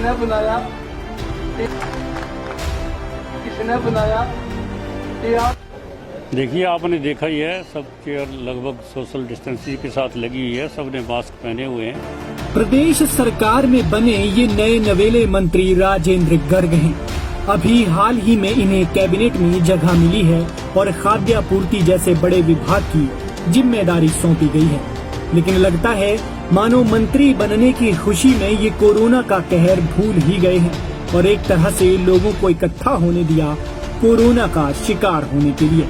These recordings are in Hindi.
किसने बनाया, किसने बनाया ये आप देखिए, आपने देखा ही है, सब चेयर लगभग सोशल डिस्टेंसिंग के साथ लगी हुई है, सबने मास्क पहने हुए हैं। प्रदेश सरकार में बने ये नए नवेले मंत्री राजेंद्र गर्ग हैं। अभी हाल ही में इन्हें कैबिनेट में जगह मिली है और खाद्य आपूर्ति जैसे बड़े विभाग की जिम्मेदारी सौंपी गई है। लेकिन लगता है मानो मंत्री बनने की खुशी में ये कोरोना का कहर भूल ही गए हैं और एक तरह से लोगों को इकट्ठा होने दिया कोरोना का शिकार होने के लिए।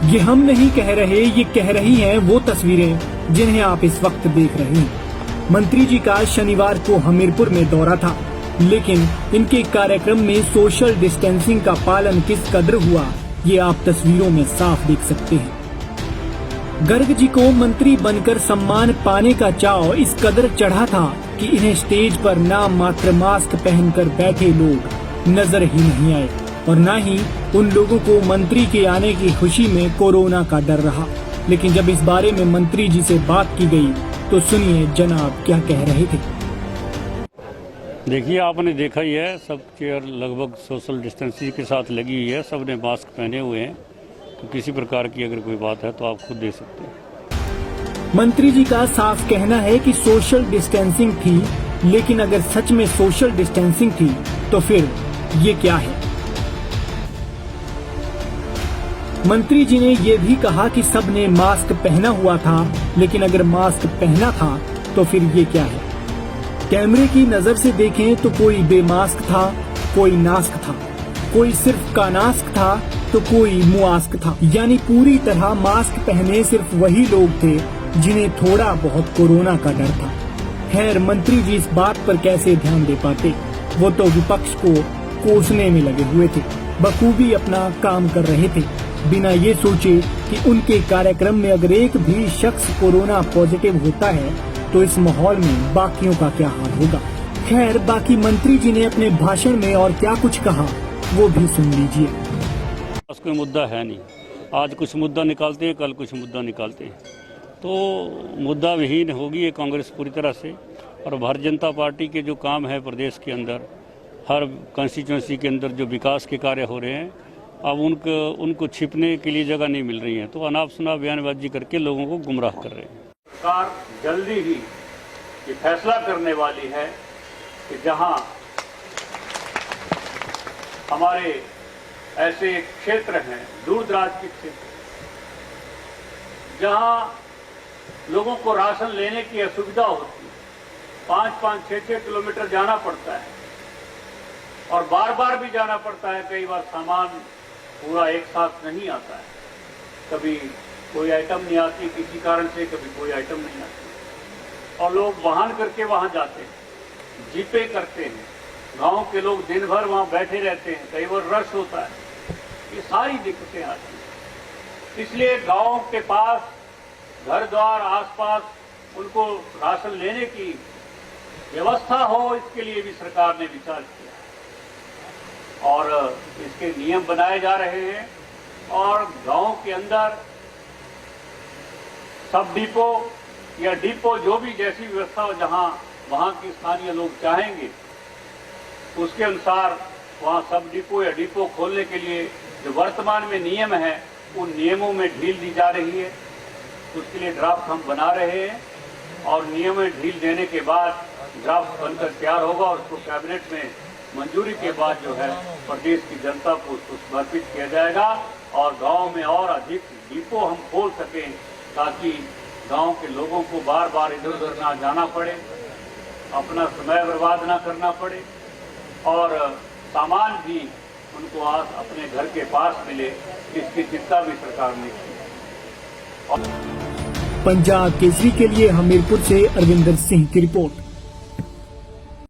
ये हम नहीं कह रहे, ये कह रही हैं वो तस्वीरें जिन्हें आप इस वक्त देख रहे हैं। मंत्री जी का शनिवार को हमीरपुर में दौरा था, लेकिन इनके कार्यक्रम में सोशल डिस्टेंसिंग का पालन किस कदर हुआ ये आप तस्वीरों में साफ देख सकते हैं। गर्ग जी को मंत्री बनकर सम्मान पाने का चाव इस कदर चढ़ा था कि इन्हें स्टेज पर नाम मात्र मास्क पहनकर बैठे लोग नजर ही नहीं आए और न ही उन लोगों को मंत्री के आने की खुशी में कोरोना का डर रहा। लेकिन जब इस बारे में मंत्री जी से बात की गई तो सुनिए जनाब क्या कह रहे थे। देखिए, आपने देखा ही है, सब चेयर लगभग सोशल डिस्टेंसिंग के साथ लगी हुई है, सबने मास्क पहने हुए हैं। तो किसी प्रकार की अगर कोई बात है तो आप खुद देख सकते हैं। मंत्री जी का साफ कहना है कि सोशल डिस्टेंसिंग थी, लेकिन अगर सच में सोशल डिस्टेंसिंग थी तो फिर ये क्या है। मंत्री जी ने ये भी कहा कि सबने मास्क पहना हुआ था, लेकिन अगर मास्क पहना था तो फिर ये क्या है। कैमरे की नजर से देखें तो कोई बेमास्क था, कोई नास्क था, कोई सिर्फ कानास्क था तो कोई मुआस्क था। यानी पूरी तरह मास्क पहने सिर्फ वही लोग थे जिन्हें थोड़ा बहुत कोरोना का डर था। खैर, मंत्री जी इस बात पर कैसे ध्यान दे पाते, वो तो विपक्ष को कोसने में लगे हुए थे, बखूबी अपना काम कर रहे थे, बिना ये सोचे कि उनके कार्यक्रम में अगर एक भी शख्स कोरोना पॉजिटिव होता है तो इस माहौल में बाकियों का क्या हाल होगा। खैर, बाकी मंत्री जी ने अपने भाषण में और क्या कुछ कहा वो भी सुन लीजिए। बस कोई मुद्दा है नहीं, आज कुछ मुद्दा निकालते हैं, कल कुछ मुद्दा निकालते हैं, तो मुद्दा विहीन होगी ये कांग्रेस पूरी तरह से। और भारतीय जनता पार्टी के जो काम है प्रदेश के अंदर, हर कंस्टिट्यूंसी के अंदर जो विकास के कार्य हो रहे हैं, अब उनको छिपने के लिए जगह नहीं मिल रही है, तो अनाप शनाप बयानबाजी करके लोगों को गुमराह कर रहे हैं। सरकार जल्दी ही ये फैसला करने वाली है कि जहां हमारे ऐसे क्षेत्र हैं, दूर दराज के क्षेत्र, जहां लोगों को राशन लेने की असुविधा होती है, 5-5, 6-6 किलोमीटर जाना पड़ता है और बार बार भी जाना पड़ता है। कई बार सामान पूरा एक साथ नहीं आता है, कभी कोई आइटम नहीं आती किसी कारण से, कभी कोई आइटम नहीं आती और लोग वाहन करके वहां जाते हैं, जीपे करते हैं। गांव के लोग दिन भर वहां बैठे रहते हैं, कई बार रश होता है, ये सारी दिक्कतें आती हैं। इसलिए गांव के पास घर द्वार आसपास उनको राशन लेने की व्यवस्था हो, इसके लिए भी सरकार ने विचार किया और इसके नियम बनाए जा रहे हैं। और गांव के अंदर सब डिपो या डिपो जो भी जैसी व्यवस्था हो, जहां वहां के स्थानीय लोग चाहेंगे उसके अनुसार वहां सब डिपो या डिपो खोलने के लिए जो वर्तमान में नियम है उन नियमों में ढील दी जा रही है। उसके लिए ड्राफ्ट हम बना रहे हैं और नियम में ढील देने के बाद ड्राफ्ट बनकर तैयार होगा और उसको कैबिनेट में मंजूरी के बाद जो है प्रदेश की जनता को उसको समर्पित किया जाएगा और गांव में और अधिक डिपो हम खोल सकें ताकि गांव के लोगों को बार बार इधर उधर ना जाना पड़े, अपना समय बर्बाद ना करना पड़े और सामान भी उनको आज अपने घर के पास मिले, इसकी चिंता भी सरकार ने की। पंजाब केसरी के लिए हमीरपुर से अरविंदर सिंह की रिपोर्ट।